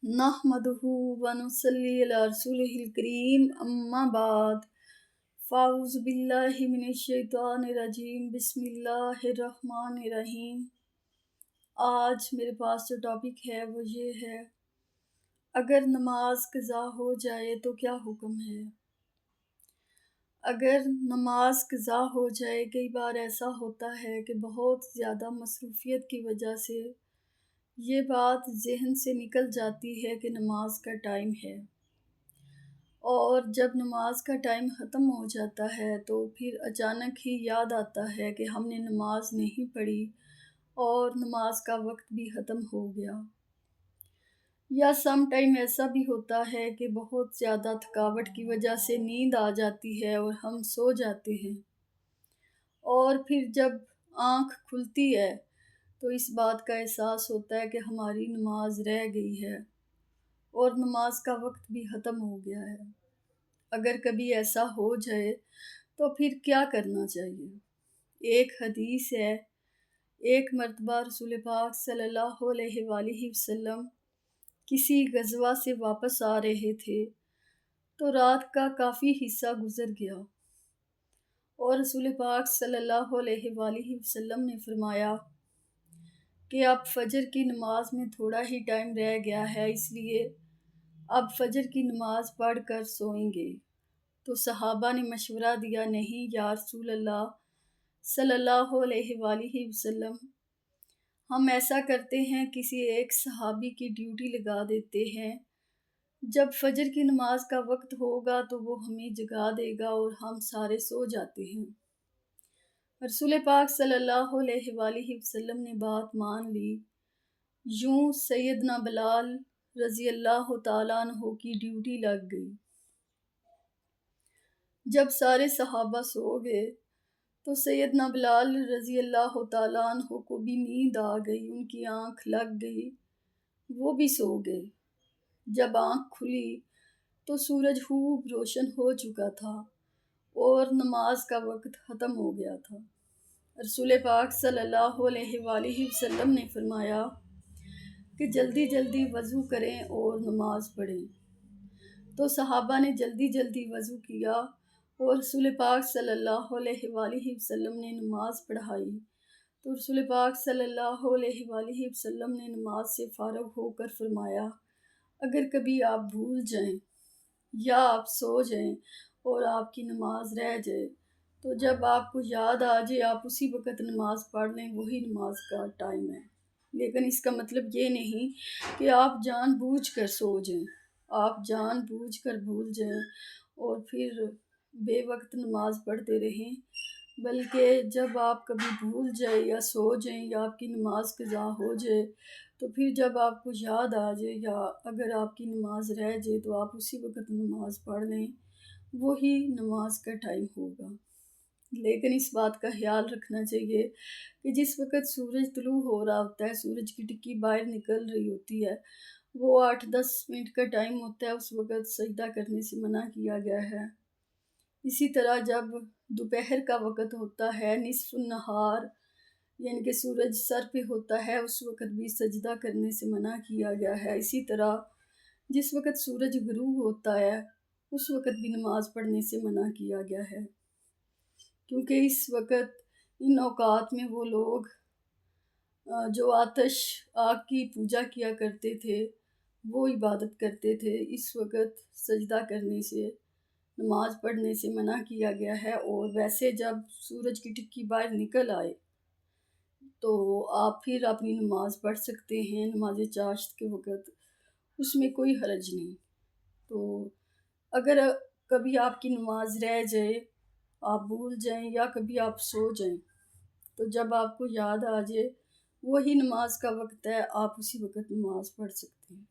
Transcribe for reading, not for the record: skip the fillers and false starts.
نحمدہ ونصلی علی رسولہ الکریم اما بعد فاعوذ باللہ من الشیطان الرجیم بسم اللہ الرحمن الرحیم۔ آج میرے پاس جو ٹاپک ہے وہ یہ ہے، اگر نماز قضا ہو جائے تو کیا حکم ہے؟ اگر نماز قضا ہو جائے، کئی بار ایسا ہوتا ہے کہ بہت زیادہ مصروفیت کی وجہ سے یہ بات ذہن سے نکل جاتی ہے کہ نماز کا ٹائم ہے، اور جب نماز کا ٹائم ختم ہو جاتا ہے تو پھر اچانک ہی یاد آتا ہے کہ ہم نے نماز نہیں پڑھی اور نماز کا وقت بھی ختم ہو گیا۔ یا سم ٹائم ایسا بھی ہوتا ہے کہ بہت زیادہ تھکاوٹ کی وجہ سے نیند آ جاتی ہے اور ہم سو جاتے ہیں، اور پھر جب آنکھ کھلتی ہے تو اس بات کا احساس ہوتا ہے کہ ہماری نماز رہ گئی ہے اور نماز کا وقت بھی ختم ہو گیا ہے۔ اگر کبھی ایسا ہو جائے تو پھر کیا کرنا چاہیے؟ ایک حدیث ہے، ایک مرتبہ رسول پاک صلی اللہ علیہ وآلہ وسلم کسی غزوہ سے واپس آ رہے تھے تو رات کا کافی حصہ گزر گیا، اور رسول پاک صلی اللہ علیہ وآلہ وسلم نے فرمایا کہ اب فجر کی نماز میں تھوڑا ہی ٹائم رہ گیا ہے، اس لیے اب فجر کی نماز پڑھ کر سوئیں گے۔ تو صحابہ نے مشورہ دیا، نہیں یا رسول اللہ صلی اللہ علیہ وآلہ وسلم، ہم ایسا کرتے ہیں، کسی ایک صحابی کی ڈیوٹی لگا دیتے ہیں، جب فجر کی نماز کا وقت ہوگا تو وہ ہمیں جگا دے گا اور ہم سارے سو جاتے ہیں۔ رسول پاک صلی اللہ علیہ وآلہ وسلم نے بات مان لی۔ یوں سیدنا بلال رضی اللہ تعالیٰ عنہ کی ڈیوٹی لگ گئی۔ جب سارے صحابہ سو گئے تو سیدنا بلال رضی اللہ تعالیٰ عنہ کو بھی نیند آ گئی، ان کی آنکھ لگ گئی، وہ بھی سو گئے۔ جب آنکھ کھلی تو سورج خوب روشن ہو چکا تھا اور نماز کا وقت ختم ہو گیا تھا۔ رسول پاک صلی اللہ علیہ وآلہ وسلم نے فرمایا کہ جلدی جلدی وضو کریں اور نماز پڑھیں۔ تو صحابہ نے جلدی جلدی وضو کیا اور رسول پاک صلی اللہ علیہ وآلہ وسلم نے نماز پڑھائی۔ تو رسول پاک صلی اللہ علیہ وآلہ وسلم نے نماز سے فارغ ہو کر فرمایا، اگر کبھی آپ بھول جائیں یا آپ سو جائیں اور آپ کی نماز رہ جائے تو جب آپ کو یاد آ جائے آپ اسی وقت نماز پڑھ لیں، وہی نماز کا ٹائم ہے۔ لیکن اس کا مطلب یہ نہیں کہ آپ جان بوجھ کر سو جائیں، آپ جان بوجھ کر بھول جائیں اور پھر بے وقت نماز پڑھتے رہیں، بلکہ جب آپ کبھی بھول جائیں یا سو جائیں یا آپ کی نماز قضا ہو جائے تو پھر جب آپ کو یاد آ جائے یا اگر آپ کی نماز رہ جائے تو آپ اسی وقت نماز پڑھ لیں، وہی نماز کا ٹائم ہوگا۔ لیکن اس بات کا خیال رکھنا چاہیے کہ جس وقت سورج طلوع ہو رہا ہوتا ہے، سورج کی ٹکی باہر نکل رہی ہوتی ہے، وہ 8-10 منٹ کا ٹائم ہوتا ہے، اس وقت سجدہ کرنے سے منع کیا گیا ہے۔ اسی طرح جب دوپہر کا وقت ہوتا ہے، نصف النہار، یعنی کہ سورج سر پہ ہوتا ہے، اس وقت بھی سجدہ کرنے سے منع کیا گیا ہے۔ اسی طرح جس وقت سورج غروب ہوتا ہے اس وقت بھی نماز پڑھنے سے منع کیا گیا ہے، کیونکہ اس وقت ان اوقات میں وہ لوگ جو آتش آگ کی پوجا کیا کرتے تھے وہ عبادت کرتے تھے، اس وقت سجدہ کرنے سے، نماز پڑھنے سے منع کیا گیا ہے۔ اور ویسے جب سورج کی ٹکی باہر نکل آئے تو آپ پھر اپنی نماز پڑھ سکتے ہیں، نماز چاشت کے وقت، اس میں کوئی حرج نہیں۔ تو اگر کبھی آپ کی نماز رہ جائے، آپ بھول جائیں یا کبھی آپ سو جائیں تو جب آپ کو یاد آ جائے وہی نماز کا وقت ہے، آپ اسی وقت نماز پڑھ سکتے ہیں۔